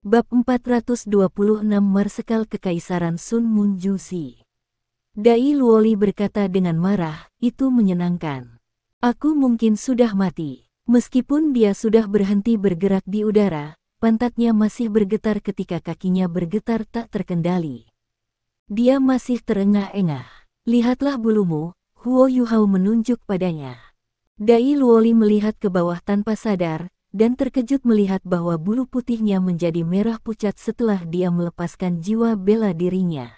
Bab 426 Marsekal Kekaisaran Sun Munjusi. Dai Luoli berkata dengan marah, itu menyenangkan. Aku mungkin sudah mati. Meskipun dia sudah berhenti bergerak di udara, pantatnya masih bergetar ketika kakinya bergetar tak terkendali. Dia masih terengah-engah. Lihatlah bulumu, Huo Yuhao menunjuk padanya. Dai Luoli melihat ke bawah tanpa sadar, dan terkejut melihat bahwa bulu putihnya menjadi merah pucat setelah dia melepaskan jiwa bela dirinya.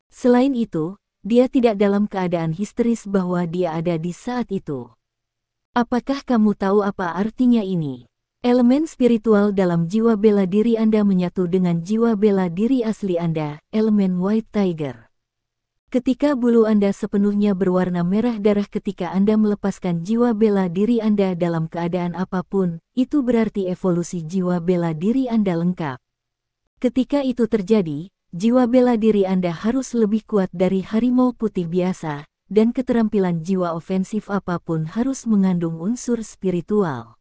Selain itu, dia tidak dalam keadaan histeris bahwa dia ada di saat itu. Apakah kamu tahu apa artinya ini? Elemen spiritual dalam jiwa bela diri Anda menyatu dengan jiwa bela diri asli Anda, elemen White Tiger. Ketika bulu Anda sepenuhnya berwarna merah darah ketika Anda melepaskan jiwa bela diri Anda dalam keadaan apapun, itu berarti evolusi jiwa bela diri Anda lengkap. Ketika itu terjadi, jiwa bela diri Anda harus lebih kuat dari harimau putih biasa, dan keterampilan jiwa ofensif apapun harus mengandung unsur spiritual.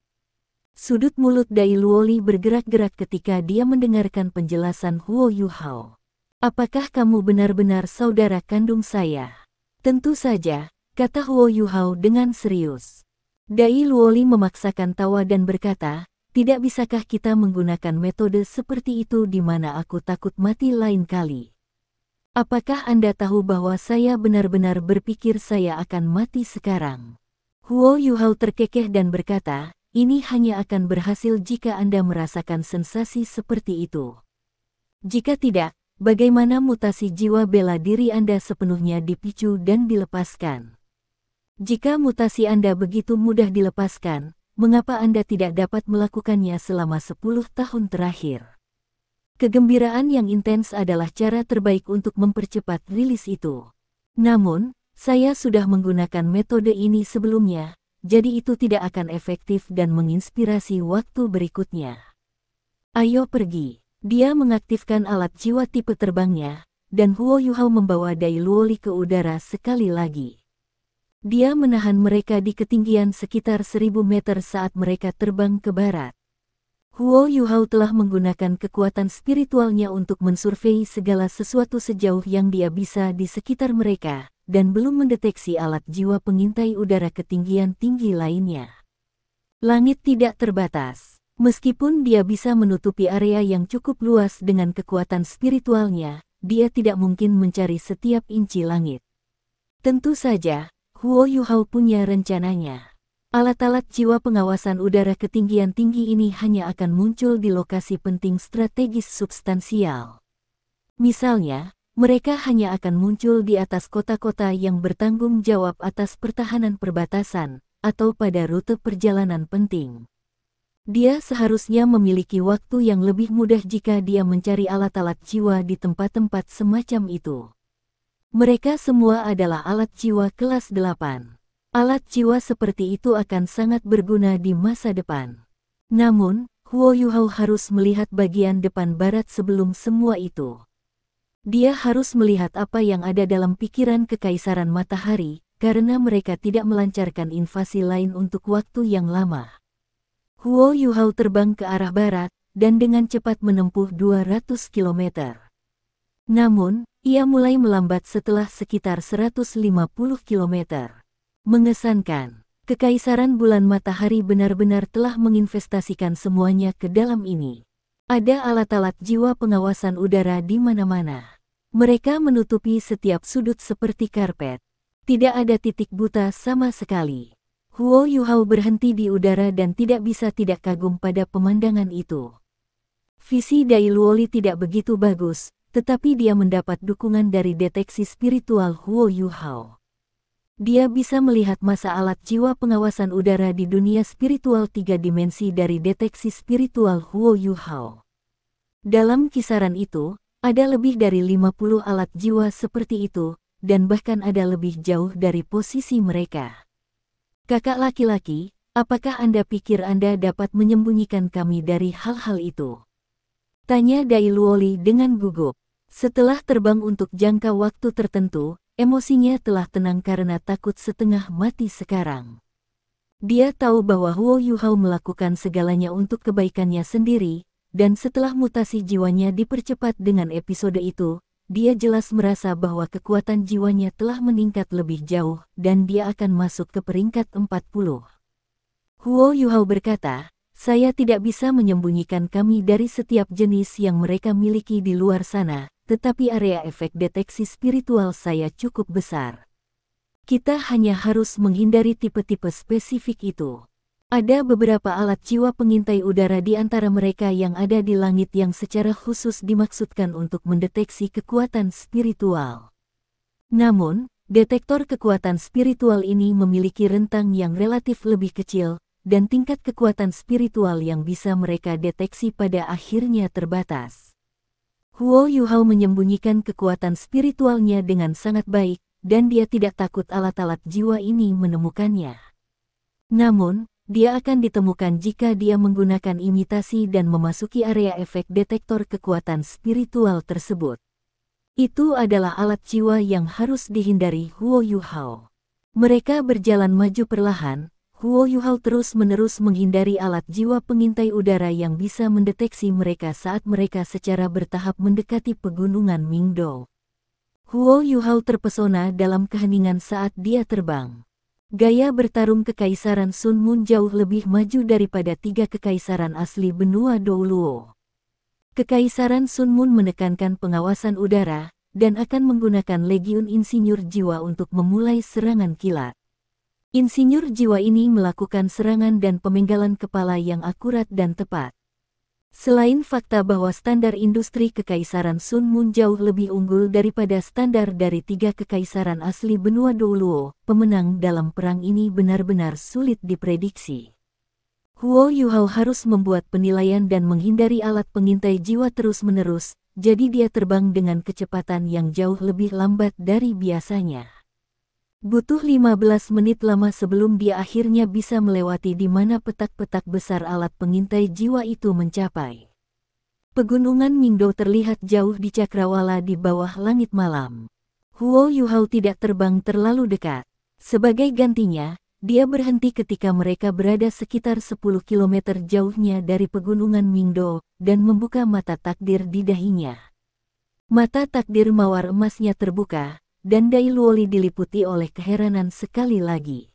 Sudut mulut Dai Luoli bergerak-gerak ketika dia mendengarkan penjelasan Huo Yuhao. Apakah kamu benar-benar saudara kandung saya? Tentu saja, kata Huo Yuhao dengan serius. Dai Luoli memaksakan tawa dan berkata, tidak bisakah kita menggunakan metode seperti itu di mana aku takut mati lain kali? Apakah Anda tahu bahwa saya benar-benar berpikir saya akan mati sekarang? Huo Yuhao terkekeh dan berkata, ini hanya akan berhasil jika Anda merasakan sensasi seperti itu. Jika tidak, bagaimana mutasi jiwa bela diri Anda sepenuhnya dipicu dan dilepaskan? Jika mutasi Anda begitu mudah dilepaskan, mengapa Anda tidak dapat melakukannya selama 10 tahun terakhir? Kegembiraan yang intens adalah cara terbaik untuk mempercepat rilis itu. Namun, saya sudah menggunakan metode ini sebelumnya, jadi itu tidak akan efektif dan menginspirasi waktu berikutnya. Ayo pergi. Dia mengaktifkan alat jiwa tipe terbangnya, dan Huo Yuhao membawa Dai Luoli ke udara sekali lagi. Dia menahan mereka di ketinggian sekitar 1000 meter saat mereka terbang ke barat. Huo Yuhao telah menggunakan kekuatan spiritualnya untuk mensurvei segala sesuatu sejauh yang dia bisa di sekitar mereka, dan belum mendeteksi alat jiwa pengintai udara ketinggian tinggi lainnya. Langit tidak terbatas. Meskipun dia bisa menutupi area yang cukup luas dengan kekuatan spiritualnya, dia tidak mungkin mencari setiap inci langit. Tentu saja, Huo Yuhao punya rencananya. Alat-alat jiwa pengawasan udara ketinggian tinggi ini hanya akan muncul di lokasi penting strategis substansial. Misalnya, mereka hanya akan muncul di atas kota-kota yang bertanggung jawab atas pertahanan perbatasan, atau pada rute perjalanan penting. Dia seharusnya memiliki waktu yang lebih mudah jika dia mencari alat-alat jiwa di tempat-tempat semacam itu. Mereka semua adalah alat jiwa kelas 8. Alat jiwa seperti itu akan sangat berguna di masa depan. Namun, Huo Yuhao harus melihat bagian depan barat sebelum semua itu. Dia harus melihat apa yang ada dalam pikiran Kekaisaran Matahari, karena mereka tidak melancarkan invasi lain untuk waktu yang lama. Huo Yuhao terbang ke arah barat, dan dengan cepat menempuh 200 km. Namun, ia mulai melambat setelah sekitar 150 km. Mengesankan, Kekaisaran Bulan Matahari benar-benar telah menginvestasikan semuanya ke dalam ini. Ada alat-alat jiwa pengawasan udara di mana-mana. Mereka menutupi setiap sudut seperti karpet. Tidak ada titik buta sama sekali. Huo Yuhao berhenti di udara dan tidak bisa tidak kagum pada pemandangan itu. Visi Dai Luoli tidak begitu bagus, tetapi dia mendapat dukungan dari deteksi spiritual Huo Yuhao. Dia bisa melihat masa alat jiwa pengawasan udara di dunia spiritual 3 dimensi dari deteksi spiritual Huo Yuhao. Dalam kisaran itu, ada lebih dari 50 alat jiwa seperti itu, dan bahkan ada lebih jauh dari posisi mereka. Kakak laki-laki, apakah Anda pikir Anda dapat menyembunyikan kami dari hal-hal itu? Tanya Dai Luoli dengan gugup. Setelah terbang untuk jangka waktu tertentu, emosinya telah tenang karena takut setengah mati sekarang. Dia tahu bahwa Huo Yuhao melakukan segalanya untuk kebaikannya sendiri, dan setelah mutasi jiwanya dipercepat dengan episode itu, dia jelas merasa bahwa kekuatan jiwanya telah meningkat lebih jauh dan dia akan masuk ke peringkat 40. Huo Yuhao berkata, "Saya tidak bisa menyembunyikan kami dari setiap jenis yang mereka miliki di luar sana, tetapi area efek deteksi spiritual saya cukup besar. Kita hanya harus menghindari tipe-tipe spesifik itu. Ada beberapa alat jiwa pengintai udara di antara mereka yang ada di langit yang secara khusus dimaksudkan untuk mendeteksi kekuatan spiritual. Namun, detektor kekuatan spiritual ini memiliki rentang yang relatif lebih kecil, dan tingkat kekuatan spiritual yang bisa mereka deteksi pada akhirnya terbatas." Huo Yuhao menyembunyikan kekuatan spiritualnya dengan sangat baik, dan dia tidak takut alat-alat jiwa ini menemukannya. Namun, dia akan ditemukan jika dia menggunakan imitasi dan memasuki area efek detektor kekuatan spiritual tersebut. Itu adalah alat jiwa yang harus dihindari Huo Yuhao. Mereka berjalan maju perlahan. Huo Yuhao terus-menerus menghindari alat jiwa pengintai udara yang bisa mendeteksi mereka saat mereka secara bertahap mendekati pegunungan Mingdou. Huo Yuhao terpesona dalam keheningan saat dia terbang. Gaya bertarung Kekaisaran Sun Mun jauh lebih maju daripada 3 kekaisaran asli benua Douluo. Kekaisaran Sun Mun menekankan pengawasan udara, dan akan menggunakan legiun insinyur jiwa untuk memulai serangan kilat. Insinyur jiwa ini melakukan serangan dan pemenggalan kepala yang akurat dan tepat. Selain fakta bahwa standar industri Kekaisaran Sun Mun jauh lebih unggul daripada standar dari 3 kekaisaran asli benua Douluo, pemenang dalam perang ini benar-benar sulit diprediksi. Huo Yuhao harus membuat penilaian dan menghindari alat pengintai jiwa terus-menerus, jadi dia terbang dengan kecepatan yang jauh lebih lambat dari biasanya. Butuh 15 menit lama sebelum dia akhirnya bisa melewati di mana petak-petak besar alat pengintai jiwa itu mencapai. Pegunungan Mingdou terlihat jauh di cakrawala di bawah langit malam. Huo Yuhao tidak terbang terlalu dekat. Sebagai gantinya, dia berhenti ketika mereka berada sekitar 10 km jauhnya dari pegunungan Mingdou dan membuka mata takdir di dahinya. Mata takdir mawar emasnya terbuka, dan Dai Luoli diliputi oleh keheranan sekali lagi.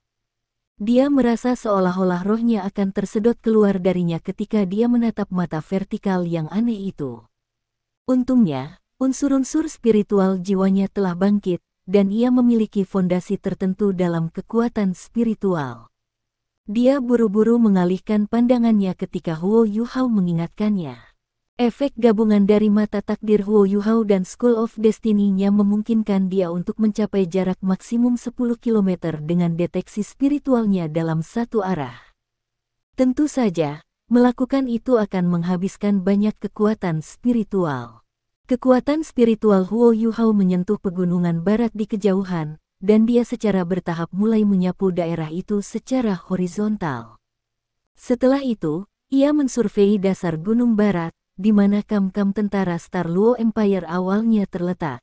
Dia merasa seolah-olah rohnya akan tersedot keluar darinya ketika dia menatap mata vertikal yang aneh itu. Untungnya, unsur-unsur spiritual jiwanya telah bangkit, dan ia memiliki fondasi tertentu dalam kekuatan spiritual. Dia buru-buru mengalihkan pandangannya ketika Huo Yuhao mengingatkannya. Efek gabungan dari mata takdir Huo Yuhao dan School of Destiny-nya memungkinkan dia untuk mencapai jarak maksimum 10 km dengan deteksi spiritualnya dalam satu arah. Tentu saja, melakukan itu akan menghabiskan banyak kekuatan spiritual. Kekuatan spiritual Huo Yuhao menyentuh pegunungan barat di kejauhan, dan dia secara bertahap mulai menyapu daerah itu secara horizontal. Setelah itu, ia mensurvei dasar gunung barat, di mana kam-kam tentara Star Luo Empire awalnya terletak.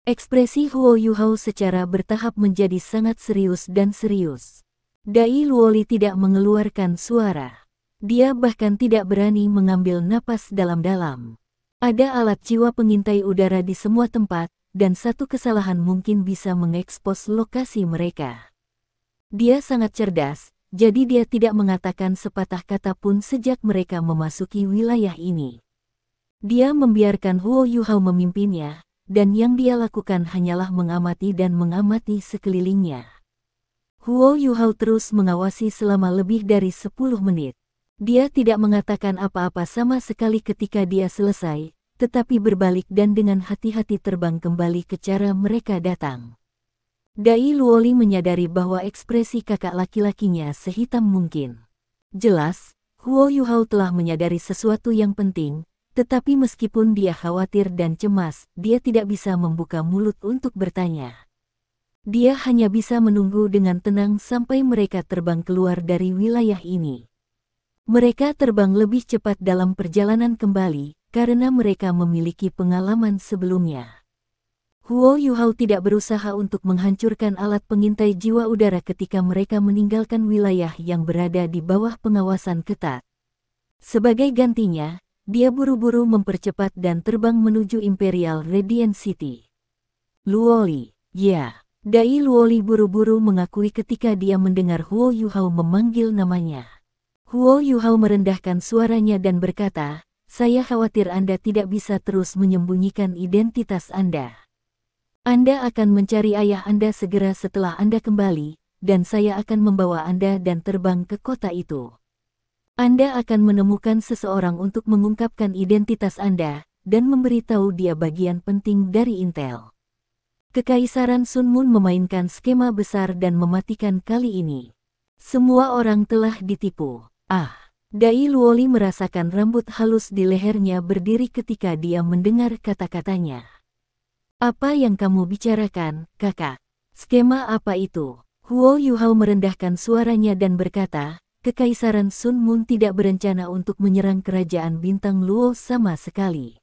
Ekspresi Huo Yuhao secara bertahap menjadi sangat serius dan serius. Dai Luoli tidak mengeluarkan suara. Dia bahkan tidak berani mengambil napas dalam-dalam. Ada alat jiwa pengintai udara di semua tempat, dan satu kesalahan mungkin bisa mengekspos lokasi mereka. Dia sangat cerdas, jadi dia tidak mengatakan sepatah kata pun sejak mereka memasuki wilayah ini. Dia membiarkan Huo Yuhao memimpinnya, dan yang dia lakukan hanyalah mengamati dan mengamati sekelilingnya. Huo Yuhao terus mengawasi selama lebih dari 10 menit. Dia tidak mengatakan apa-apa sama sekali ketika dia selesai, tetapi berbalik dan dengan hati-hati terbang kembali ke cara mereka datang. Dai Luoli menyadari bahwa ekspresi kakak laki-lakinya sehitam mungkin. Jelas, Huo Yuhao telah menyadari sesuatu yang penting, tetapi meskipun dia khawatir dan cemas, dia tidak bisa membuka mulut untuk bertanya. Dia hanya bisa menunggu dengan tenang sampai mereka terbang keluar dari wilayah ini. Mereka terbang lebih cepat dalam perjalanan kembali, karena mereka memiliki pengalaman sebelumnya. Huo Yuhao tidak berusaha untuk menghancurkan alat pengintai jiwa udara ketika mereka meninggalkan wilayah yang berada di bawah pengawasan ketat. Sebagai gantinya, dia buru-buru mempercepat dan terbang menuju Imperial Radiant City. Luoli, ya. Dai Luoli buru-buru mengakui ketika dia mendengar Huo Yuhao memanggil namanya. Huo Yuhao merendahkan suaranya dan berkata, "Saya khawatir Anda tidak bisa terus menyembunyikan identitas Anda. Anda akan mencari ayah Anda segera setelah Anda kembali, dan saya akan membawa Anda dan terbang ke kota itu. Anda akan menemukan seseorang untuk mengungkapkan identitas Anda, dan memberitahu dia bagian penting dari intel." Kekaisaran Sun Moon memainkan skema besar dan mematikan kali ini. Semua orang telah ditipu. Dai Luoli merasakan rambut halus di lehernya berdiri ketika dia mendengar kata-katanya. "Apa yang kamu bicarakan, kakak? Skema apa itu?" Huo Yuhao merendahkan suaranya dan berkata, "Kekaisaran Sun Moon tidak berencana untuk menyerang kerajaan Bintang Luo sama sekali.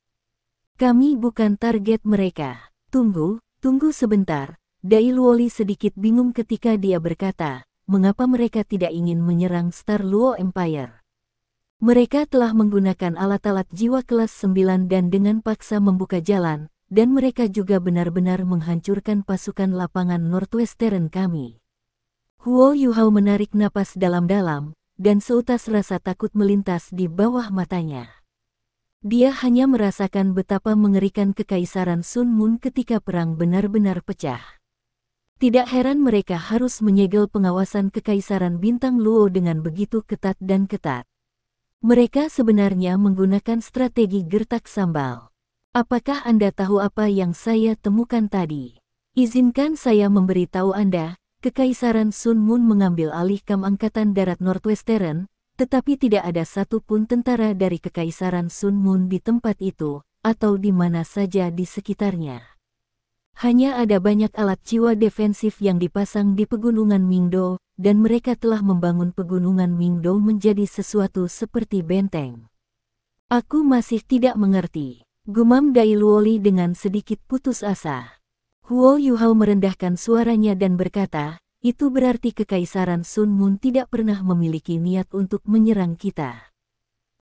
Kami bukan target mereka." Tunggu sebentar." Dai Luoli sedikit bingung ketika dia berkata, "Mengapa mereka tidak ingin menyerang Star Luo Empire? Mereka telah menggunakan alat-alat jiwa kelas 9 dan dengan paksa membuka jalan, dan mereka juga benar-benar menghancurkan pasukan lapangan Northwestern kami." Huo Yuhao menarik napas dalam-dalam, dan seutas rasa takut melintas di bawah matanya. Dia hanya merasakan betapa mengerikan kekaisaran Sun Moon ketika perang benar-benar pecah. Tidak heran mereka harus menyegel pengawasan kekaisaran Bintang Luo dengan begitu ketat dan ketat. Mereka sebenarnya menggunakan strategi gertak sambal. "Apakah Anda tahu apa yang saya temukan tadi? Izinkan saya memberitahu Anda, Kekaisaran Sun Moon mengambil alih kam Angkatan Darat Northwestern, tetapi tidak ada satupun tentara dari Kekaisaran Sun Moon di tempat itu, atau di mana saja di sekitarnya. Hanya ada banyak alat jiwa defensif yang dipasang di pegunungan Mingdo, dan mereka telah membangun pegunungan Mingdo menjadi sesuatu seperti benteng." "Aku masih tidak mengerti," gumam Dai Luoli dengan sedikit putus asa. Huo Yuhao merendahkan suaranya dan berkata, "Itu berarti Kekaisaran Sun Moon tidak pernah memiliki niat untuk menyerang kita.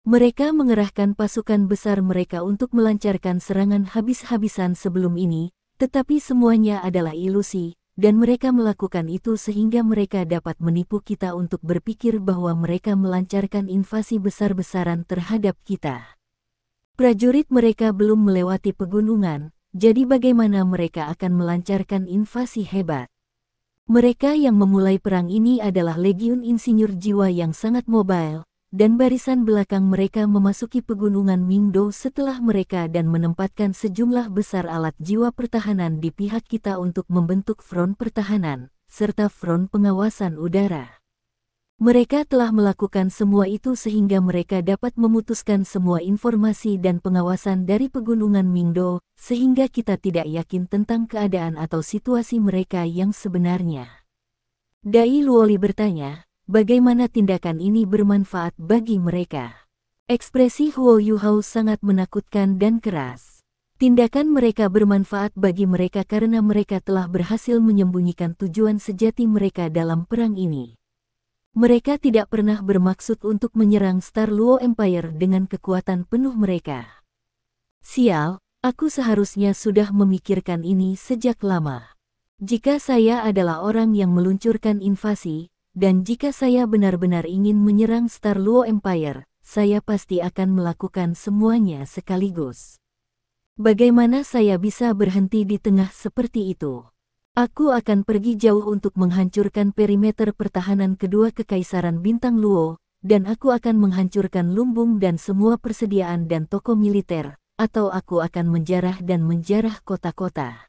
Mereka mengerahkan pasukan besar mereka untuk melancarkan serangan habis-habisan sebelum ini, tetapi semuanya adalah ilusi, dan mereka melakukan itu sehingga mereka dapat menipu kita untuk berpikir bahwa mereka melancarkan invasi besar-besaran terhadap kita. Prajurit mereka belum melewati pegunungan, jadi bagaimana mereka akan melancarkan invasi hebat? Mereka yang memulai perang ini adalah Legiun Insinyur Jiwa yang sangat mobile, dan barisan belakang mereka memasuki pegunungan Mingdo setelah mereka dan menempatkan sejumlah besar alat jiwa pertahanan di pihak kita untuk membentuk front pertahanan, serta front pengawasan udara. Mereka telah melakukan semua itu sehingga mereka dapat memutuskan semua informasi dan pengawasan dari pegunungan Mingdo, sehingga kita tidak yakin tentang keadaan atau situasi mereka yang sebenarnya." Dai Luoli bertanya, "Bagaimana tindakan ini bermanfaat bagi mereka?" Ekspresi Huo Yuhao sangat menakutkan dan keras. Tindakan mereka bermanfaat bagi mereka karena mereka telah berhasil menyembunyikan tujuan sejati mereka dalam perang ini. Mereka tidak pernah bermaksud untuk menyerang Star Luo Empire dengan kekuatan penuh mereka. Sial, aku seharusnya sudah memikirkan ini sejak lama. Jika saya adalah orang yang meluncurkan invasi, dan jika saya benar-benar ingin menyerang Star Luo Empire, saya pasti akan melakukan semuanya sekaligus. Bagaimana saya bisa berhenti di tengah seperti itu? Aku akan pergi jauh untuk menghancurkan perimeter pertahanan kedua Kekaisaran Bintang Luo, dan aku akan menghancurkan lumbung dan semua persediaan dan toko militer, atau aku akan menjarah dan menjarah kota-kota.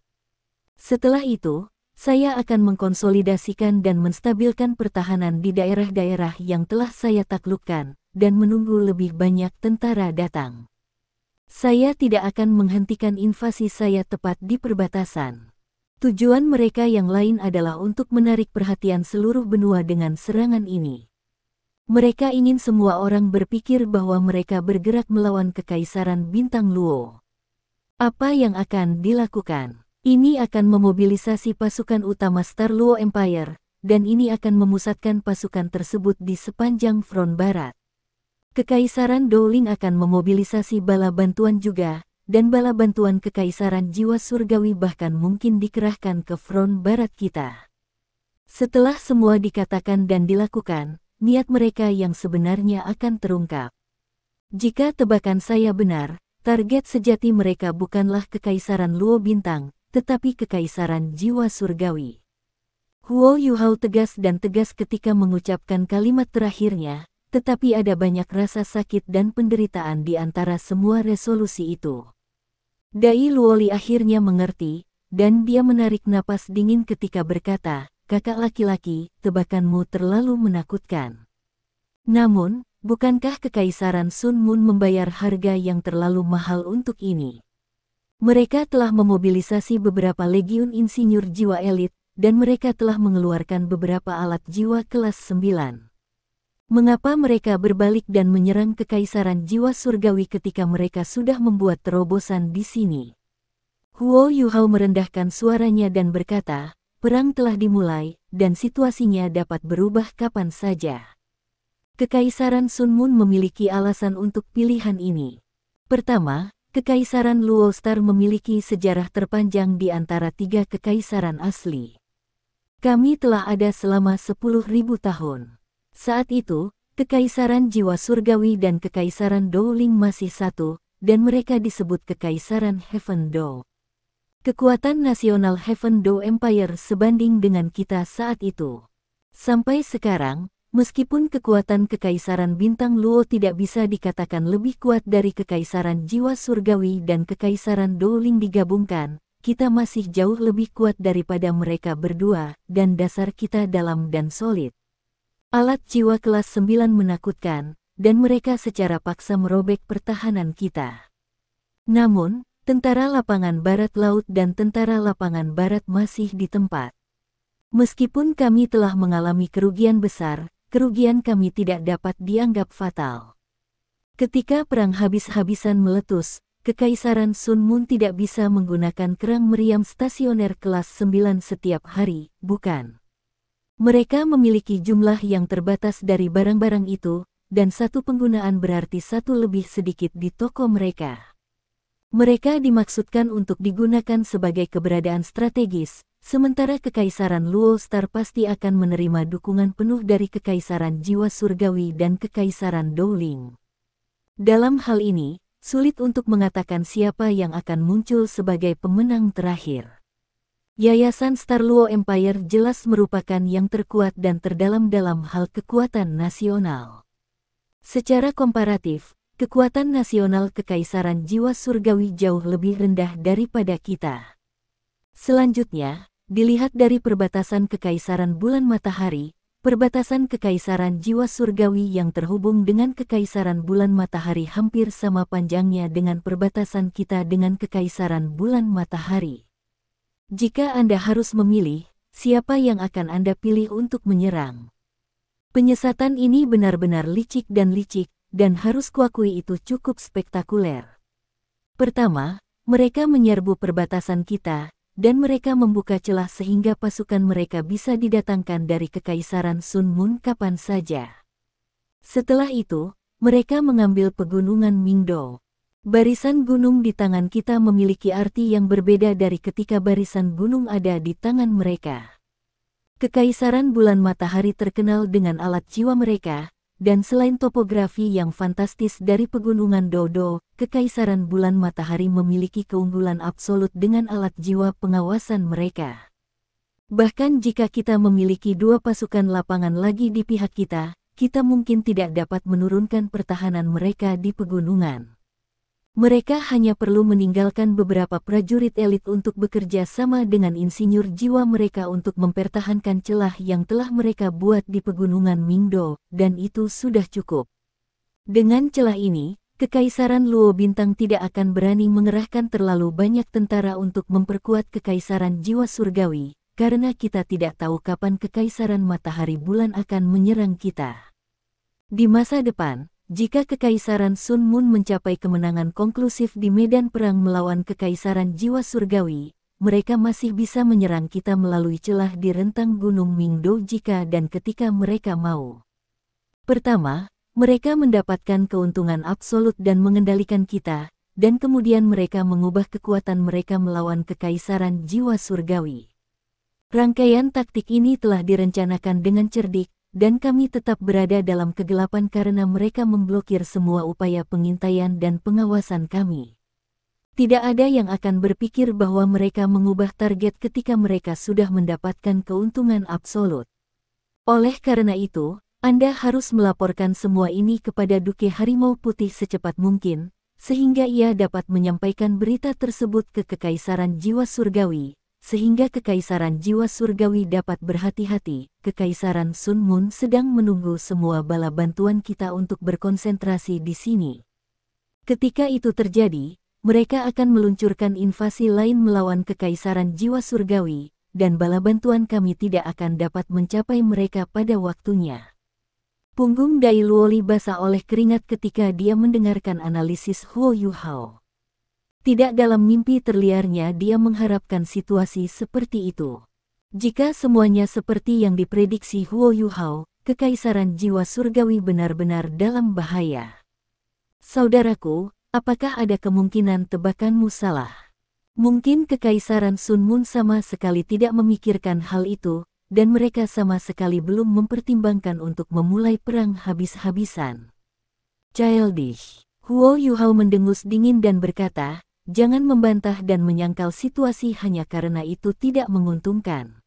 Setelah itu, saya akan mengkonsolidasikan dan menstabilkan pertahanan di daerah-daerah yang telah saya taklukkan, dan menunggu lebih banyak tentara datang. Saya tidak akan menghentikan invasi saya tepat di perbatasan. Tujuan mereka yang lain adalah untuk menarik perhatian seluruh benua dengan serangan ini. Mereka ingin semua orang berpikir bahwa mereka bergerak melawan Kekaisaran Bintang Luo. Apa yang akan dilakukan? Ini akan memobilisasi pasukan utama Star Luo Empire, dan ini akan memusatkan pasukan tersebut di sepanjang front barat. Kekaisaran Dowling akan memobilisasi bala bantuan juga, dan bala bantuan Kekaisaran Jiwa Surgawi bahkan mungkin dikerahkan ke front barat kita. Setelah semua dikatakan dan dilakukan, niat mereka yang sebenarnya akan terungkap. Jika tebakan saya benar, target sejati mereka bukanlah Kekaisaran Luo Bintang, tetapi Kekaisaran Jiwa Surgawi. Huo Yuhao tegas dan tegas ketika mengucapkan kalimat terakhirnya, tetapi ada banyak rasa sakit dan penderitaan di antara semua resolusi itu. Dai Luoli akhirnya mengerti, dan dia menarik napas dingin ketika berkata, "Kakak laki-laki, tebakanmu terlalu menakutkan." Namun, bukankah Kekaisaran Sun Mun membayar harga yang terlalu mahal untuk ini? Mereka telah memobilisasi beberapa legiun insinyur jiwa elit, dan mereka telah mengeluarkan beberapa alat jiwa kelas 9. Mengapa mereka berbalik dan menyerang Kekaisaran Jiwa Surgawi ketika mereka sudah membuat terobosan di sini? Huo Yuhao merendahkan suaranya dan berkata, "Perang telah dimulai, dan situasinya dapat berubah kapan saja." Kekaisaran Sun Mun memiliki alasan untuk pilihan ini. Pertama, Kekaisaran Luo Star memiliki sejarah terpanjang di antara tiga kekaisaran asli. Kami telah ada selama 10.000 tahun. Saat itu, Kekaisaran Jiwa Surgawi dan Kekaisaran Dowling masih satu, dan mereka disebut Kekaisaran Heaven Do. Kekuatan nasional Heaven Do Empire sebanding dengan kita saat itu. Sampai sekarang, meskipun kekuatan Kekaisaran Bintang Luo tidak bisa dikatakan lebih kuat dari Kekaisaran Jiwa Surgawi dan Kekaisaran Dowling digabungkan, kita masih jauh lebih kuat daripada mereka berdua, dan dasar kita dalam dan solid. Alat jiwa kelas 9 menakutkan, dan mereka secara paksa merobek pertahanan kita. Namun, tentara lapangan barat laut dan tentara lapangan barat masih di tempat. Meskipun kami telah mengalami kerugian besar, kerugian kami tidak dapat dianggap fatal. Ketika perang habis-habisan meletus, Kekaisaran Sun Mun tidak bisa menggunakan kerang meriam stasioner kelas 9 setiap hari, bukan? Mereka memiliki jumlah yang terbatas dari barang-barang itu, dan satu penggunaan berarti satu lebih sedikit di toko mereka. Mereka dimaksudkan untuk digunakan sebagai keberadaan strategis, sementara Kekaisaran Luo Star pasti akan menerima dukungan penuh dari Kekaisaran Jiwa Surgawi dan Kekaisaran Dowling. Dalam hal ini, sulit untuk mengatakan siapa yang akan muncul sebagai pemenang terakhir. Yayasan Star Luo Empire jelas merupakan yang terkuat dan terdalam dalam hal kekuatan nasional. Secara komparatif, kekuatan nasional Kekaisaran Jiwa Surgawi jauh lebih rendah daripada kita. Selanjutnya, dilihat dari perbatasan Kekaisaran Bulan Matahari, perbatasan Kekaisaran Jiwa Surgawi yang terhubung dengan Kekaisaran Bulan Matahari hampir sama panjangnya dengan perbatasan kita dengan Kekaisaran Bulan Matahari. Jika Anda harus memilih, siapa yang akan Anda pilih untuk menyerang? Penyesatan ini benar-benar licik, dan harus kuakui itu cukup spektakuler. Pertama, mereka menyerbu perbatasan kita, dan mereka membuka celah sehingga pasukan mereka bisa didatangkan dari Kekaisaran Sun Mun kapan saja. Setelah itu, mereka mengambil pegunungan Mingdo. Barisan gunung di tangan kita memiliki arti yang berbeda dari ketika barisan gunung ada di tangan mereka. Kekaisaran Bulan Matahari terkenal dengan alat jiwa mereka, dan selain topografi yang fantastis dari pegunungan Dodo, Kekaisaran Bulan Matahari memiliki keunggulan absolut dengan alat jiwa pengawasan mereka. Bahkan jika kita memiliki dua pasukan lapangan lagi di pihak kita, kita mungkin tidak dapat menurunkan pertahanan mereka di pegunungan. Mereka hanya perlu meninggalkan beberapa prajurit elit untuk bekerja sama dengan insinyur jiwa mereka untuk mempertahankan celah yang telah mereka buat di pegunungan Mingdo, dan itu sudah cukup. Dengan celah ini, Kekaisaran Luo Bintang tidak akan berani mengerahkan terlalu banyak tentara untuk memperkuat Kekaisaran Jiwa Surgawi, karena kita tidak tahu kapan Kekaisaran Matahari Bulan akan menyerang kita. Di masa depan, jika Kekaisaran Sun Mun mencapai kemenangan konklusif di medan perang melawan Kekaisaran Jiwa Surgawi, mereka masih bisa menyerang kita melalui celah di rentang Gunung Mingdo jika dan ketika mereka mau. Pertama, Mereka mendapatkan keuntungan absolut dan mengendalikan kita, dan kemudian mereka mengubah kekuatan mereka melawan kekaisaran jiwa surgawi. Rangkaian taktik ini telah direncanakan dengan cerdik, dan kami tetap berada dalam kegelapan karena mereka memblokir semua upaya pengintaian dan pengawasan kami. Tidak ada yang akan berpikir bahwa mereka mengubah target ketika mereka sudah mendapatkan keuntungan absolut. Oleh karena itu, Anda harus melaporkan semua ini kepada Duke Harimau Putih secepat mungkin, sehingga ia dapat menyampaikan berita tersebut ke Kekaisaran Jiwa Surgawi, sehingga Kekaisaran Jiwa Surgawi dapat berhati-hati. Kekaisaran Sun Moon sedang menunggu semua bala bantuan kita untuk berkonsentrasi di sini. Ketika itu terjadi, mereka akan meluncurkan invasi lain melawan Kekaisaran Jiwa Surgawi, dan bala bantuan kami tidak akan dapat mencapai mereka pada waktunya. Punggung Dai Luoli basah oleh keringat ketika dia mendengarkan analisis Huo Yuhao. Tidak dalam mimpi terliarnya dia mengharapkan situasi seperti itu. Jika semuanya seperti yang diprediksi Huo Yuhao, Kekaisaran Jiwa Surgawi benar-benar dalam bahaya. Saudaraku, apakah ada kemungkinan tebakanmu salah? Mungkin Kekaisaran Sun Moon sama sekali tidak memikirkan hal itu, dan mereka sama sekali belum mempertimbangkan untuk memulai perang habis-habisan. Childish. Huo Yuhao mendengus dingin dan berkata, jangan membantah dan menyangkal situasi hanya karena itu tidak menguntungkan.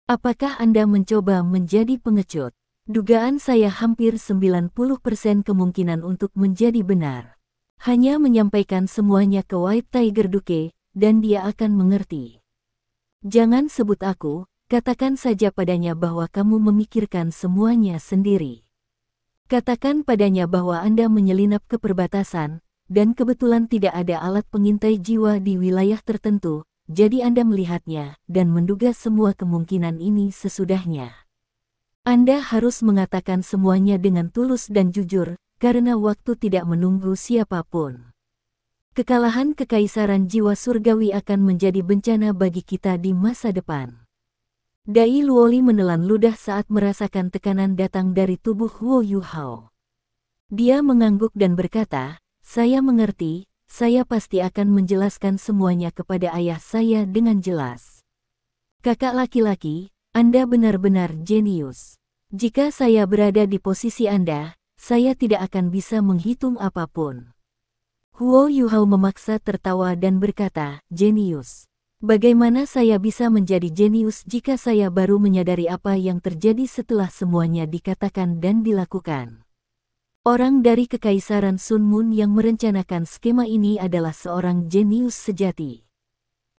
Apakah Anda mencoba menjadi pengecut? Dugaan saya hampir 90% kemungkinan untuk menjadi benar. Hanya menyampaikan semuanya ke White Tiger Duke, dan dia akan mengerti. Jangan sebut aku, katakan saja padanya bahwa kamu memikirkan semuanya sendiri. Katakan padanya bahwa Anda menyelinap ke perbatasan, dan kebetulan tidak ada alat pengintai jiwa di wilayah tertentu, jadi Anda melihatnya, dan menduga semua kemungkinan ini sesudahnya. Anda harus mengatakan semuanya dengan tulus dan jujur, karena waktu tidak menunggu siapapun. Kekalahan Kekaisaran Jiwa Surgawi akan menjadi bencana bagi kita di masa depan. Dai Luoli menelan ludah saat merasakan tekanan datang dari tubuh Huo Yuhao. Dia mengangguk dan berkata, saya mengerti, saya pasti akan menjelaskan semuanya kepada ayah saya dengan jelas. Kakak laki-laki, Anda benar-benar jenius. Jika saya berada di posisi Anda, saya tidak akan bisa menghitung apapun. Huo Yuhao memaksa tertawa dan berkata, jenius. Bagaimana saya bisa menjadi jenius jika saya baru menyadari apa yang terjadi setelah semuanya dikatakan dan dilakukan? Orang dari Kekaisaran Sun Moon yang merencanakan skema ini adalah seorang jenius sejati.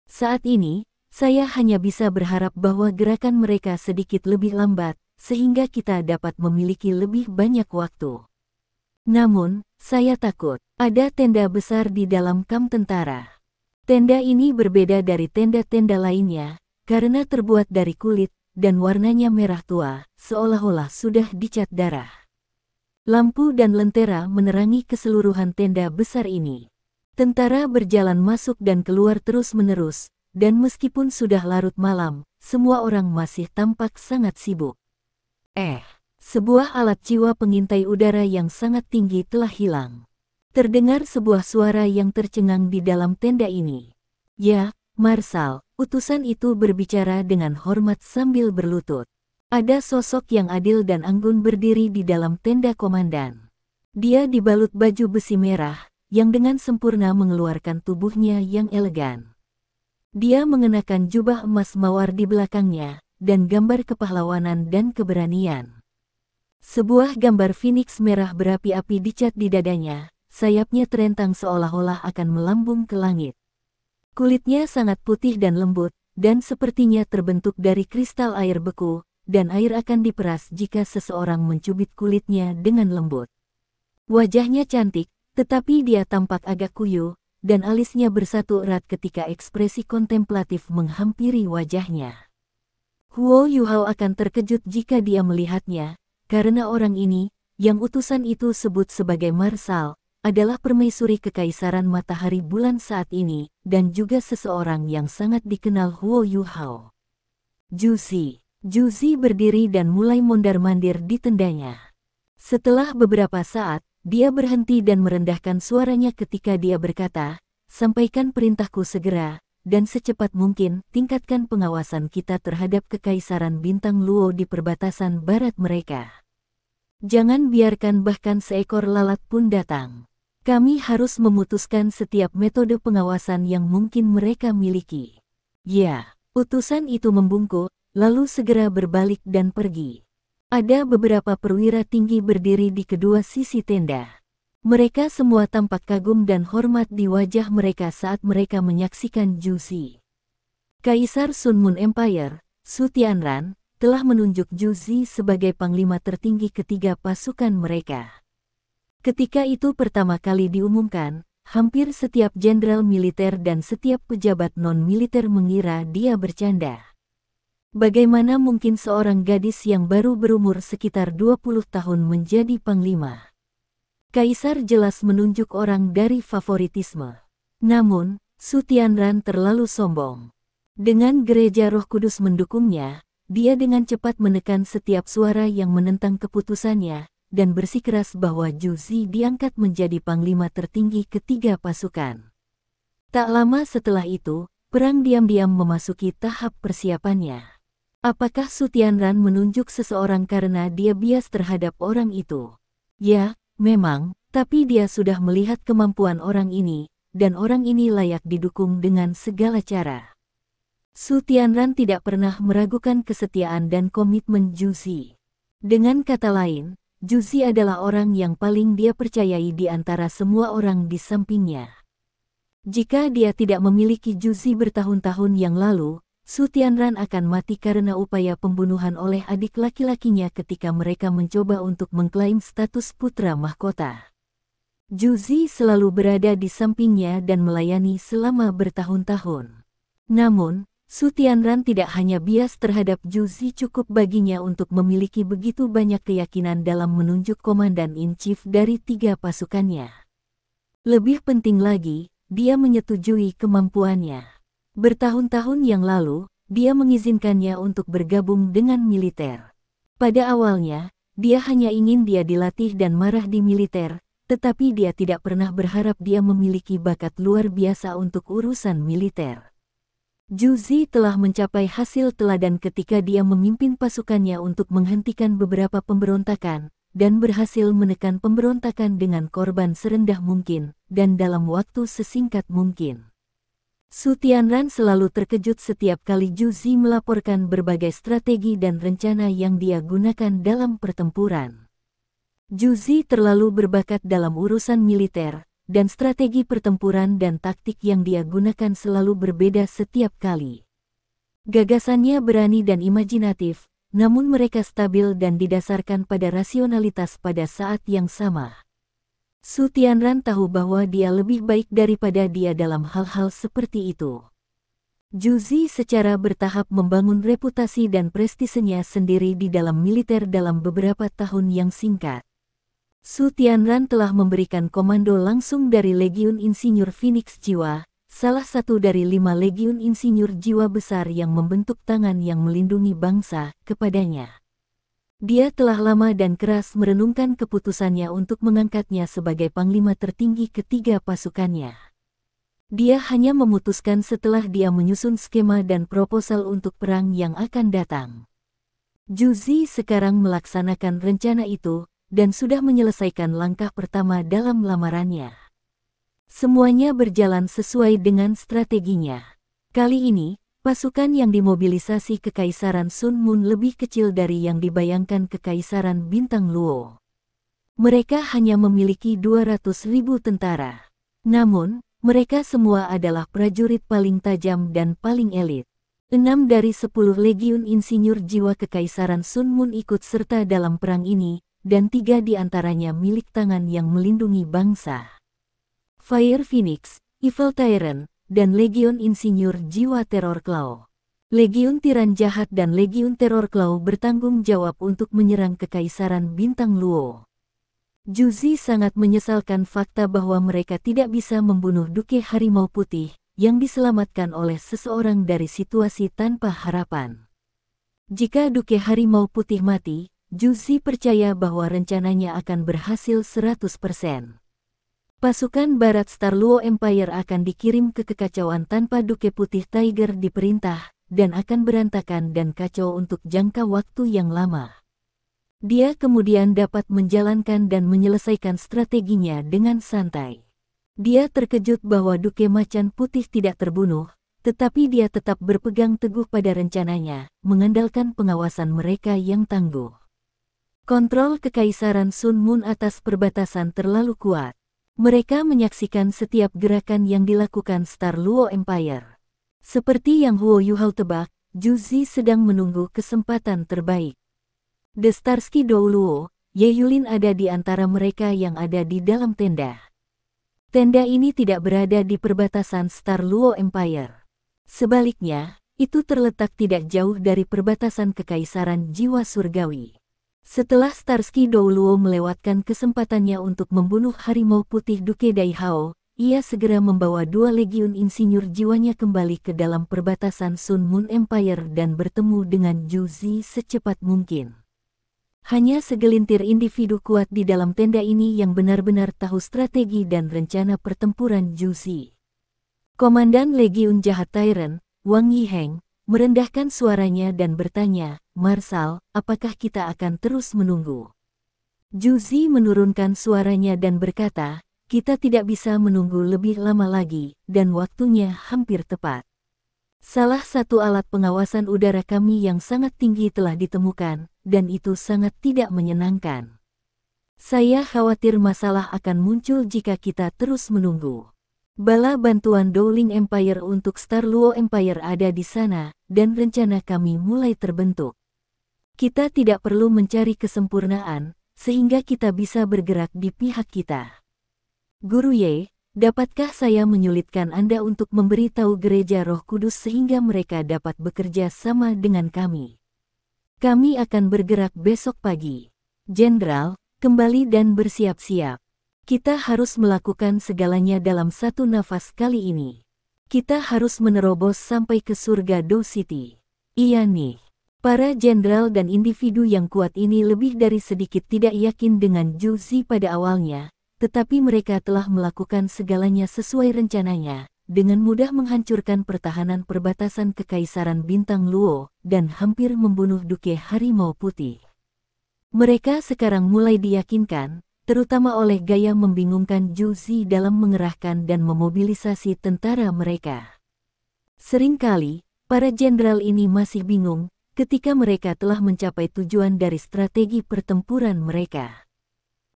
Saat ini, saya hanya bisa berharap bahwa gerakan mereka sedikit lebih lambat, sehingga kita dapat memiliki lebih banyak waktu. Namun, saya takut, ada tenda besar di dalam kamp tentara. Tenda ini berbeda dari tenda-tenda lainnya, karena terbuat dari kulit, dan warnanya merah tua, seolah-olah sudah dicat darah. Lampu dan lentera menerangi keseluruhan tenda besar ini. Tentara berjalan masuk dan keluar terus-menerus, dan meskipun sudah larut malam, semua orang masih tampak sangat sibuk. Sebuah alat jiwa pengintai udara yang sangat tinggi telah hilang. Terdengar sebuah suara yang tercengang di dalam tenda ini. Ya, Marshal, utusan itu berbicara dengan hormat sambil berlutut. Ada sosok yang adil dan anggun berdiri di dalam tenda komandan. Dia dibalut baju besi merah, yang dengan sempurna mengeluarkan tubuhnya yang elegan. Dia mengenakan jubah emas mawar di belakangnya, dan gambar kepahlawanan dan keberanian. Sebuah gambar Phoenix merah berapi-api dicat di dadanya, sayapnya terentang seolah-olah akan melambung ke langit. Kulitnya sangat putih dan lembut, dan sepertinya terbentuk dari kristal air beku, dan air akan diperas jika seseorang mencubit kulitnya dengan lembut. Wajahnya cantik, tetapi dia tampak agak kuyu, dan alisnya bersatu erat ketika ekspresi kontemplatif menghampiri wajahnya. Huo Yuhao akan terkejut jika dia melihatnya, karena orang ini, yang utusan itu sebut sebagai Marshal, adalah permaisuri Kekaisaran Matahari Bulan saat ini, dan juga seseorang yang sangat dikenal Huo Yuhao. Juzi berdiri dan mulai mondar-mandir di tendanya. Setelah beberapa saat, dia berhenti dan merendahkan suaranya ketika dia berkata, "Sampaikan perintahku segera, dan secepat mungkin tingkatkan pengawasan kita terhadap Kekaisaran Bintang Luo di perbatasan barat mereka. Jangan biarkan bahkan seekor lalat pun datang. Kami harus memutuskan setiap metode pengawasan yang mungkin mereka miliki." Ya, utusan itu membungkuk, lalu segera berbalik dan pergi. Ada beberapa perwira tinggi berdiri di kedua sisi tenda. Mereka semua tampak kagum dan hormat di wajah mereka saat mereka menyaksikan Zhu Zi. Kaisar Sun Moon Empire, Su Tianran, telah menunjuk Zhu Zi sebagai panglima tertinggi ketiga pasukan mereka. Ketika itu pertama kali diumumkan, hampir setiap jenderal militer dan setiap pejabat non-militer mengira dia bercanda. Bagaimana mungkin seorang gadis yang baru berumur sekitar 20 tahun menjadi panglima? Kaisar jelas menunjuk orang dari favoritisme. Namun, Su Tianran terlalu sombong. Dengan gereja Roh Kudus mendukungnya, dia dengan cepat menekan setiap suara yang menentang keputusannya, dan bersikeras bahwa Zhu Zi diangkat menjadi panglima tertinggi ketiga pasukan. Tak lama setelah itu, perang diam-diam memasuki tahap persiapannya. Apakah Su Tianran menunjuk seseorang karena dia bias terhadap orang itu? Ya, memang, tapi dia sudah melihat kemampuan orang ini, dan orang ini layak didukung dengan segala cara. Su Tianran tidak pernah meragukan kesetiaan dan komitmen Zhu Zi. Dengan kata lain, Zhu Zi adalah orang yang paling dia percayai di antara semua orang di sampingnya. Jika dia tidak memiliki Zhu Zi bertahun-tahun yang lalu, Su Tianran akan mati karena upaya pembunuhan oleh adik laki-lakinya ketika mereka mencoba untuk mengklaim status putra mahkota. Zhu Zi selalu berada di sampingnya dan melayani selama bertahun-tahun. Namun, Su Tianran tidak hanya bias terhadap Zhu Zi, cukup baginya untuk memiliki begitu banyak keyakinan dalam menunjuk komandan-in-chief dari tiga pasukannya. Lebih penting lagi, dia menyetujui kemampuannya. Bertahun-tahun yang lalu, dia mengizinkannya untuk bergabung dengan militer. Pada awalnya, dia hanya ingin dia dilatih dan marah di militer, tetapi dia tidak pernah berharap dia memiliki bakat luar biasa untuk urusan militer. Zhu Zi telah mencapai hasil teladan ketika dia memimpin pasukannya untuk menghentikan beberapa pemberontakan, dan berhasil menekan pemberontakan dengan korban serendah mungkin, dan dalam waktu sesingkat mungkin. Su Tianran selalu terkejut setiap kali Zhu Zi melaporkan berbagai strategi dan rencana yang dia gunakan dalam pertempuran. Zhu Zi terlalu berbakat dalam urusan militer, dan strategi pertempuran dan taktik yang dia gunakan selalu berbeda setiap kali. Gagasannya berani dan imajinatif, namun mereka stabil dan didasarkan pada rasionalitas pada saat yang sama. Su Tianran tahu bahwa dia lebih baik daripada dia dalam hal-hal seperti itu. Zhu Zi secara bertahap membangun reputasi dan prestisenya sendiri di dalam militer dalam beberapa tahun yang singkat. Su Tianran telah memberikan komando langsung dari Legiun Insinyur Phoenix Jiwa, salah satu dari 5 Legiun Insinyur Jiwa besar yang membentuk tangan yang melindungi bangsa, kepadanya. Dia telah lama dan keras merenungkan keputusannya untuk mengangkatnya sebagai panglima tertinggi ketiga pasukannya. Dia hanya memutuskan setelah dia menyusun skema dan proposal untuk perang yang akan datang. Zhu Zi sekarang melaksanakan rencana itu, dan sudah menyelesaikan langkah pertama dalam lamarannya. Semuanya berjalan sesuai dengan strateginya. Kali ini, pasukan yang dimobilisasi Kekaisaran Sun Moon lebih kecil dari yang dibayangkan Kekaisaran Bintang Luo. Mereka hanya memiliki 200.000 tentara. Namun, mereka semua adalah prajurit paling tajam dan paling elit. 6 dari 10 Legiun Insinyur Jiwa Kekaisaran Sun Moon ikut serta dalam perang ini, dan 3 di antaranya milik tangan yang melindungi bangsa. Fire Phoenix, Evil Tyrant, dan Legiun Insinyur Jiwa Teror Claw. Legiun Tiran Jahat dan Legiun Teror Claw bertanggung jawab untuk menyerang Kekaisaran Bintang Luo. Zhu Zi sangat menyesalkan fakta bahwa mereka tidak bisa membunuh Duke Harimau Putih, yang diselamatkan oleh seseorang dari situasi tanpa harapan. Jika Duke Harimau Putih mati, Juzi percaya bahwa rencananya akan berhasil 100%. Pasukan Barat Star Luo Empire akan dikirim ke kekacauan tanpa Duke Putih Tiger diperintah, dan akan berantakan dan kacau untuk jangka waktu yang lama. Dia kemudian dapat menjalankan dan menyelesaikan strateginya dengan santai. Dia terkejut bahwa Duke Macan Putih tidak terbunuh, tetapi dia tetap berpegang teguh pada rencananya, mengandalkan pengawasan mereka yang tangguh. Kontrol Kekaisaran Sun Moon atas perbatasan terlalu kuat. Mereka menyaksikan setiap gerakan yang dilakukan Star Luo Empire. Seperti yang Huo Yuhao tebak, Juzi sedang menunggu kesempatan terbaik. The Starsky Dou Luo, Ye Yulin ada di antara mereka yang ada di dalam tenda. Tenda ini tidak berada di perbatasan Star Luo Empire. Sebaliknya, itu terletak tidak jauh dari perbatasan Kekaisaran Jiwa Surgawi. Setelah Starsky Dou Luo melewatkan kesempatannya untuk membunuh Harimau Putih Duke Dai Hao, ia segera membawa 2 legiun insinyur jiwanya kembali ke dalam perbatasan Sun Moon Empire dan bertemu dengan Juzi secepat mungkin. Hanya segelintir individu kuat di dalam tenda ini yang benar-benar tahu strategi dan rencana pertempuran Juzi. Komandan Legiun Jahat Tyrant, Wang Yiheng, merendahkan suaranya dan bertanya, "Marshal, apakah kita akan terus menunggu?" Juzi menurunkan suaranya dan berkata, "Kita tidak bisa menunggu lebih lama lagi, dan waktunya hampir tepat. Salah satu alat pengawasan udara kami yang sangat tinggi telah ditemukan, dan itu sangat tidak menyenangkan. Saya khawatir masalah akan muncul jika kita terus menunggu. Bala bantuan Dowling Empire untuk Star Luo Empire ada di sana, dan rencana kami mulai terbentuk. Kita tidak perlu mencari kesempurnaan, sehingga kita bisa bergerak di pihak kita. Guru Ye, dapatkah saya menyulitkan Anda untuk memberitahu Gereja Roh Kudus sehingga mereka dapat bekerja sama dengan kami? Kami akan bergerak besok pagi. Jenderal, kembali dan bersiap-siap. Kita harus melakukan segalanya dalam satu nafas kali ini. Kita harus menerobos sampai ke surga Dou City. Iya nih. Para jenderal dan individu yang kuat ini lebih dari sedikit tidak yakin dengan Juzi pada awalnya, tetapi mereka telah melakukan segalanya sesuai rencananya, dengan mudah menghancurkan pertahanan perbatasan Kekaisaran Bintang Luo, dan hampir membunuh Duke Harimau Putih. Mereka sekarang mulai diyakinkan, terutama oleh gaya membingungkan Juzi dalam mengerahkan dan memobilisasi tentara mereka. Seringkali, para jenderal ini masih bingung, ketika mereka telah mencapai tujuan dari strategi pertempuran mereka.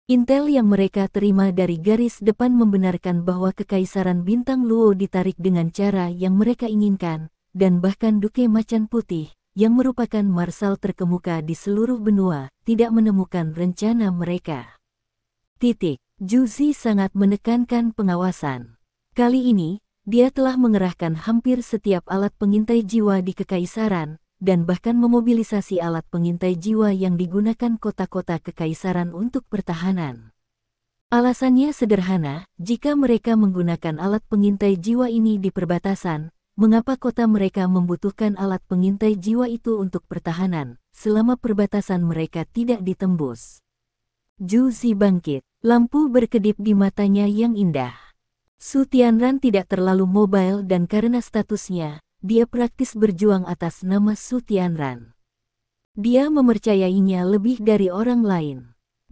Intel yang mereka terima dari garis depan membenarkan bahwa Kekaisaran Bintang Luo ditarik dengan cara yang mereka inginkan, dan bahkan Duke Macan Putih, yang merupakan marshal terkemuka di seluruh benua, tidak menemukan rencana mereka. Juzi sangat menekankan pengawasan. Kali ini, dia telah mengerahkan hampir setiap alat pengintai jiwa di Kekaisaran, dan bahkan memobilisasi alat pengintai jiwa yang digunakan kota-kota Kekaisaran untuk pertahanan. Alasannya sederhana, jika mereka menggunakan alat pengintai jiwa ini di perbatasan, mengapa kota mereka membutuhkan alat pengintai jiwa itu untuk pertahanan, selama perbatasan mereka tidak ditembus? Juzi bangkit, lampu berkedip di matanya yang indah. Su Tianran tidak terlalu mobile dan karena statusnya, dia praktis berjuang atas nama Su Tianran. Dia mempercayainya lebih dari orang lain.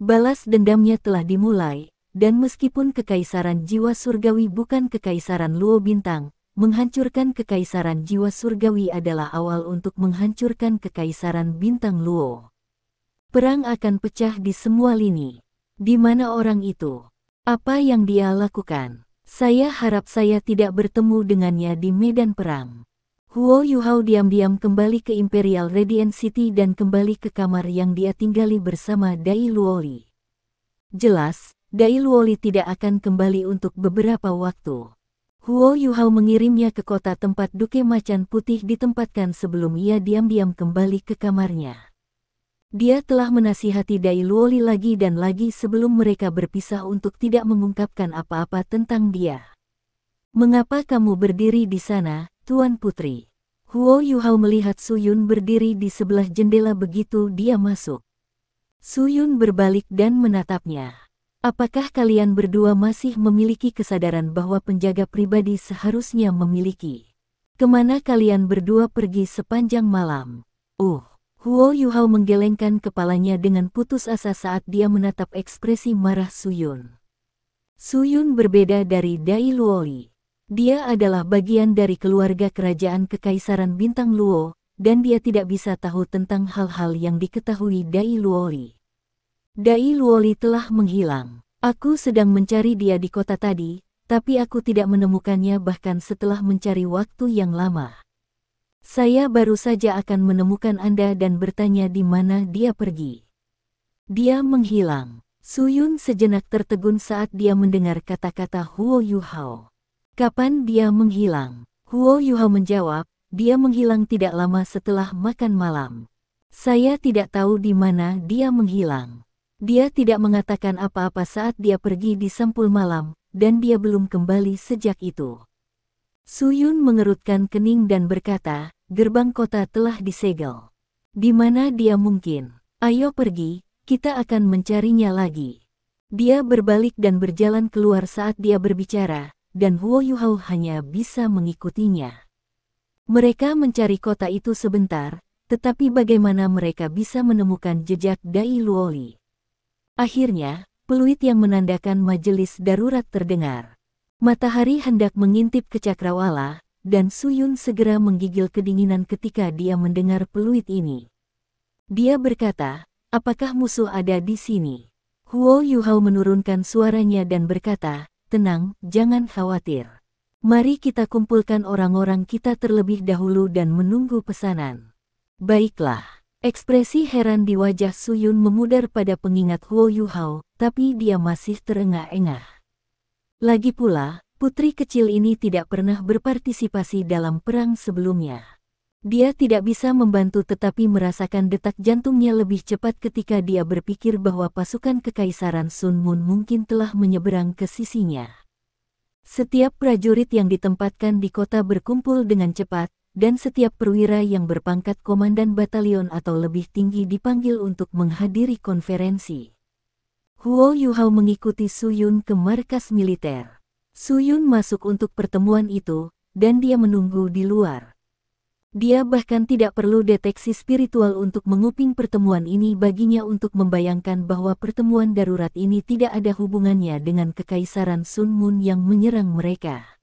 Balas dendamnya telah dimulai, dan meskipun Kekaisaran Jiwa Surgawi bukan Kekaisaran Luo Bintang, menghancurkan Kekaisaran Jiwa Surgawi adalah awal untuk menghancurkan Kekaisaran Bintang Luo. Perang akan pecah di semua lini. Di mana orang itu? Apa yang dia lakukan? Saya harap saya tidak bertemu dengannya di medan perang. Huo Yuhao diam-diam kembali ke Imperial Radiant City dan kembali ke kamar yang dia tinggali bersama Dai Luoli. Jelas, Dai Luoli tidak akan kembali untuk beberapa waktu. Huo Yuhao mengirimnya ke kota tempat Duke Macan Putih ditempatkan sebelum ia diam-diam kembali ke kamarnya. Dia telah menasihati Dai Luoli lagi dan lagi sebelum mereka berpisah untuk tidak mengungkapkan apa-apa tentang dia. "Mengapa kamu berdiri di sana, Tuan Putri?" Huo Yuhao melihat Su Yun berdiri di sebelah jendela begitu dia masuk. Suyun berbalik dan menatapnya. Apakah kalian berdua masih memiliki kesadaran bahwa penjaga pribadi seharusnya memiliki? Kemana kalian berdua pergi sepanjang malam? Huo Yuhao menggelengkan kepalanya dengan putus asa saat dia menatap ekspresi marah Suyun. Suyun berbeda dari Dai Luoli. Dia adalah bagian dari keluarga kerajaan Kekaisaran Bintang Luo, dan dia tidak bisa tahu tentang hal-hal yang diketahui Dai Luoli. Dai Luoli telah menghilang. Aku sedang mencari dia di kota tadi, tapi aku tidak menemukannya bahkan setelah mencari waktu yang lama. Saya baru saja akan menemukan Anda dan bertanya di mana dia pergi. Dia menghilang. Suyun sejenak tertegun saat dia mendengar kata-kata Huo Yuhao. Kapan dia menghilang? Huo Yuhao menjawab, dia menghilang tidak lama setelah makan malam. Saya tidak tahu di mana dia menghilang. Dia tidak mengatakan apa-apa saat dia pergi di sampul malam, dan dia belum kembali sejak itu. Suyun mengerutkan kening dan berkata, gerbang kota telah disegel. Di mana dia mungkin? Ayo pergi, kita akan mencarinya lagi. Dia berbalik dan berjalan keluar saat dia berbicara, dan Huo Yuhao hanya bisa mengikutinya. Mereka mencari kota itu sebentar, tetapi bagaimana mereka bisa menemukan jejak Dai Luoli? Akhirnya, peluit yang menandakan majelis darurat terdengar. Matahari hendak mengintip ke cakrawala, dan Suyun segera menggigil kedinginan ketika dia mendengar peluit ini. Dia berkata, apakah musuh ada di sini? Huo Yuhao menurunkan suaranya dan berkata, tenang, jangan khawatir. Mari kita kumpulkan orang-orang kita terlebih dahulu dan menunggu pesanan. Baiklah. Ekspresi heran di wajah Suyun memudar pada pengingat Huo Yuhao, tapi dia masih terengah-engah. Lagi pula, putri kecil ini tidak pernah berpartisipasi dalam perang sebelumnya. Dia tidak bisa membantu tetapi merasakan detak jantungnya lebih cepat ketika dia berpikir bahwa pasukan Kekaisaran Sun Mun mungkin telah menyeberang ke sisinya. Setiap prajurit yang ditempatkan di kota berkumpul dengan cepat, dan setiap perwira yang berpangkat komandan batalion atau lebih tinggi dipanggil untuk menghadiri konferensi. Huo Yuhao mengikuti Suyun ke markas militer. Suyun masuk untuk pertemuan itu, dan dia menunggu di luar. Dia bahkan tidak perlu deteksi spiritual untuk menguping pertemuan ini baginya untuk membayangkan bahwa pertemuan darurat ini tidak ada hubungannya dengan Kekaisaran Sun Mun yang menyerang mereka.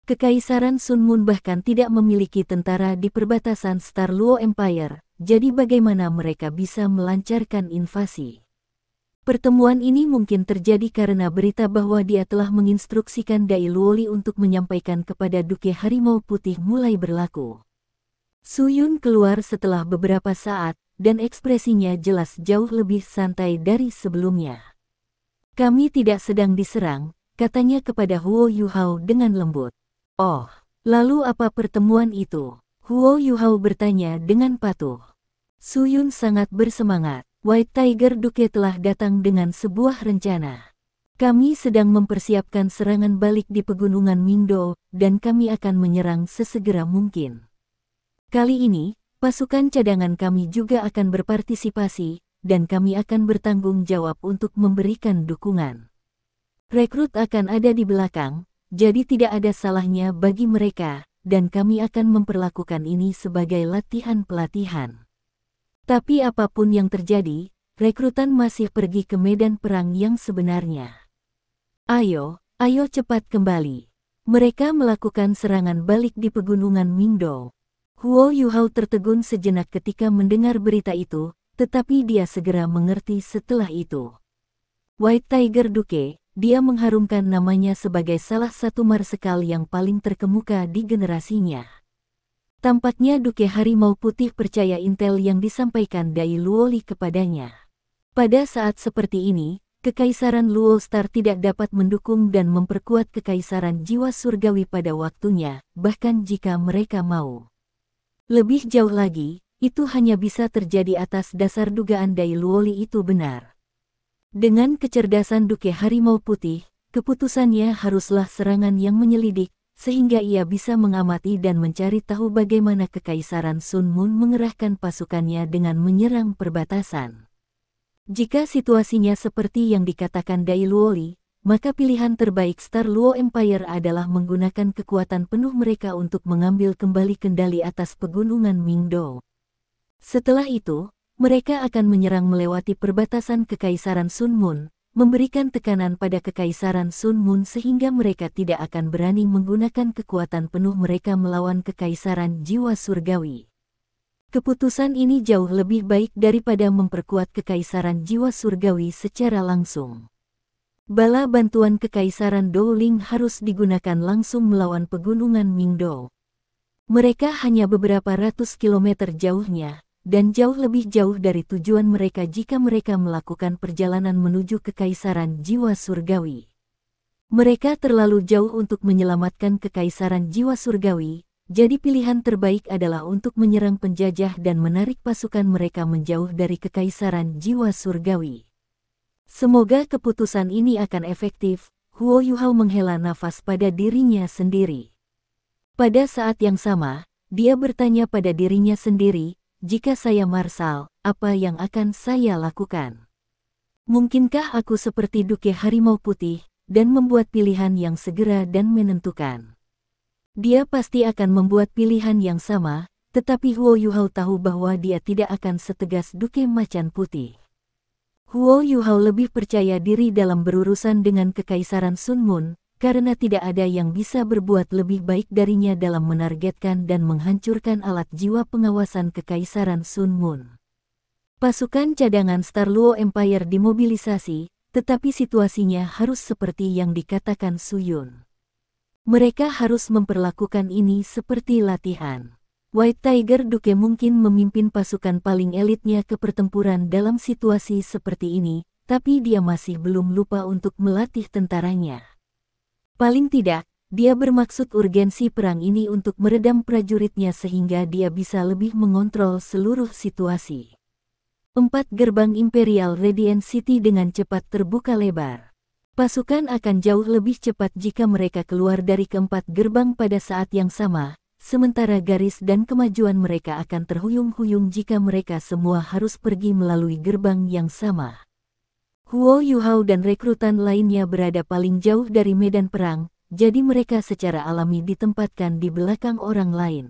Kekaisaran Sun Mun bahkan tidak memiliki tentara di perbatasan Star Luo Empire, jadi bagaimana mereka bisa melancarkan invasi? Pertemuan ini mungkin terjadi karena berita bahwa dia telah menginstruksikan Dai Luoli untuk menyampaikan kepada Duke Harimau Putih mulai berlaku. Suyun keluar setelah beberapa saat, dan ekspresinya jelas jauh lebih santai dari sebelumnya. Kami tidak sedang diserang, katanya kepada Huo Yuhao dengan lembut. Oh, lalu apa pertemuan itu? Huo Yuhao bertanya dengan patuh. Suyun sangat bersemangat. White Tiger Duke telah datang dengan sebuah rencana. Kami sedang mempersiapkan serangan balik di pegunungan Mingdo, dan kami akan menyerang sesegera mungkin. Kali ini, pasukan cadangan kami juga akan berpartisipasi, dan kami akan bertanggung jawab untuk memberikan dukungan. Rekrut akan ada di belakang, jadi tidak ada salahnya bagi mereka, dan kami akan memperlakukan ini sebagai latihan pelatihan. Tapi apapun yang terjadi, rekrutan masih pergi ke medan perang yang sebenarnya. Ayo cepat kembali. Mereka melakukan serangan balik di pegunungan Mingdo. Huo Yuhao tertegun sejenak ketika mendengar berita itu, tetapi dia segera mengerti setelah itu. White Tiger Duke, dia mengharumkan namanya sebagai salah satu marsekal yang paling terkemuka di generasinya. Tampaknya Duke Harimau Putih percaya intel yang disampaikan Dai Luoli kepadanya. Pada saat seperti ini, Kekaisaran Luo Star tidak dapat mendukung dan memperkuat Kekaisaran Jiwa Surgawi pada waktunya, bahkan jika mereka mau. Lebih jauh lagi, itu hanya bisa terjadi atas dasar dugaan Dai Luoli itu benar. Dengan kecerdasan Duke Harimau Putih, keputusannya haruslah serangan yang menyelidik, sehingga ia bisa mengamati dan mencari tahu bagaimana Kekaisaran Sun Mun mengerahkan pasukannya dengan menyerang perbatasan. Jika situasinya seperti yang dikatakan Dai Luoli, maka pilihan terbaik Star Luo Empire adalah menggunakan kekuatan penuh mereka untuk mengambil kembali kendali atas pegunungan Mingdou. Setelah itu, mereka akan menyerang melewati perbatasan Kekaisaran Sun Moon, memberikan tekanan pada Kekaisaran Sun Moon sehingga mereka tidak akan berani menggunakan kekuatan penuh mereka melawan Kekaisaran Jiwa Surgawi. Keputusan ini jauh lebih baik daripada memperkuat Kekaisaran Jiwa Surgawi secara langsung. Bala bantuan Kekaisaran Douling harus digunakan langsung melawan pegunungan Mingdou. Mereka hanya beberapa ratus kilometer jauhnya, dan jauh lebih jauh dari tujuan mereka jika mereka melakukan perjalanan menuju Kekaisaran Jiwa Surgawi. Mereka terlalu jauh untuk menyelamatkan Kekaisaran Jiwa Surgawi. Jadi pilihan terbaik adalah untuk menyerang penjajah dan menarik pasukan mereka menjauh dari Kekaisaran Jiwa Surgawi. Semoga keputusan ini akan efektif, Huo Yuhao menghela nafas pada dirinya sendiri. Pada saat yang sama, dia bertanya pada dirinya sendiri, jika saya marsal, apa yang akan saya lakukan? Mungkinkah aku seperti Duke Harimau Putih, dan membuat pilihan yang segera dan menentukan? Dia pasti akan membuat pilihan yang sama, tetapi Huo Yuhao tahu bahwa dia tidak akan setegas Duke Macan Putih. Huo Yuhao lebih percaya diri dalam berurusan dengan Kekaisaran Sun Moon, karena tidak ada yang bisa berbuat lebih baik darinya dalam menargetkan dan menghancurkan alat jiwa pengawasan Kekaisaran Sun Moon. Pasukan cadangan Star Luo Empire dimobilisasi, tetapi situasinya harus seperti yang dikatakan Su Yun. Mereka harus memperlakukan ini seperti latihan. White Tiger Duke mungkin memimpin pasukan paling elitnya ke pertempuran dalam situasi seperti ini, tapi dia masih belum lupa untuk melatih tentaranya. Paling tidak, dia bermaksud urgensi perang ini untuk meredam prajuritnya sehingga dia bisa lebih mengontrol seluruh situasi. 4 gerbang Imperial Radiant City dengan cepat terbuka lebar. Pasukan akan jauh lebih cepat jika mereka keluar dari keempat gerbang pada saat yang sama, sementara garis dan kemajuan mereka akan terhuyung-huyung jika mereka semua harus pergi melalui gerbang yang sama. Huo Yuhao dan rekrutan lainnya berada paling jauh dari medan perang, jadi mereka secara alami ditempatkan di belakang orang lain.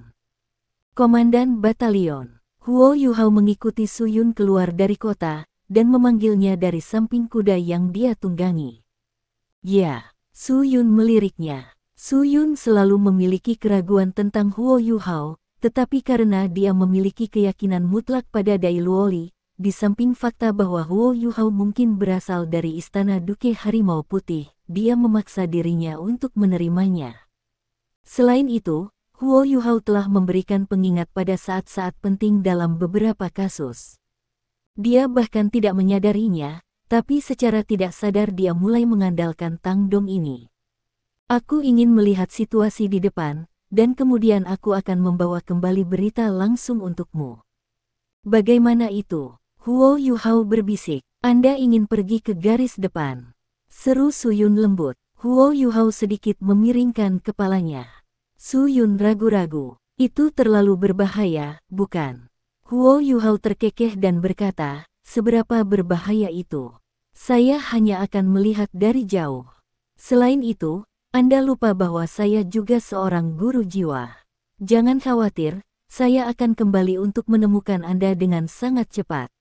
Komandan Batalion Huo Yuhao mengikuti Su Yun keluar dari kota, dan memanggilnya dari samping kuda yang dia tunggangi. Ya, Su Yun meliriknya. Su Yun selalu memiliki keraguan tentang Huo Yuhao, tetapi karena dia memiliki keyakinan mutlak pada Dai Luoli, di samping fakta bahwa Huo Yuhao mungkin berasal dari istana Duke Harimau Putih, dia memaksa dirinya untuk menerimanya. Selain itu, Huo Yuhao telah memberikan pengingat pada saat-saat penting dalam beberapa kasus. Dia bahkan tidak menyadarinya, tapi secara tidak sadar dia mulai mengandalkan Tang Dong ini. Aku ingin melihat situasi di depan, dan kemudian aku akan membawa kembali berita langsung untukmu. Bagaimana itu? Huo Yuhao berbisik. Anda ingin pergi ke garis depan? Seru Su Yun lembut. Huo Yuhao sedikit memiringkan kepalanya. Su Yun ragu-ragu. Itu terlalu berbahaya, bukan? Huo Yuhao terkekeh dan berkata, seberapa berbahaya itu? Saya hanya akan melihat dari jauh. Selain itu, Anda lupa bahwa saya juga seorang guru jiwa. Jangan khawatir, saya akan kembali untuk menemukan Anda dengan sangat cepat.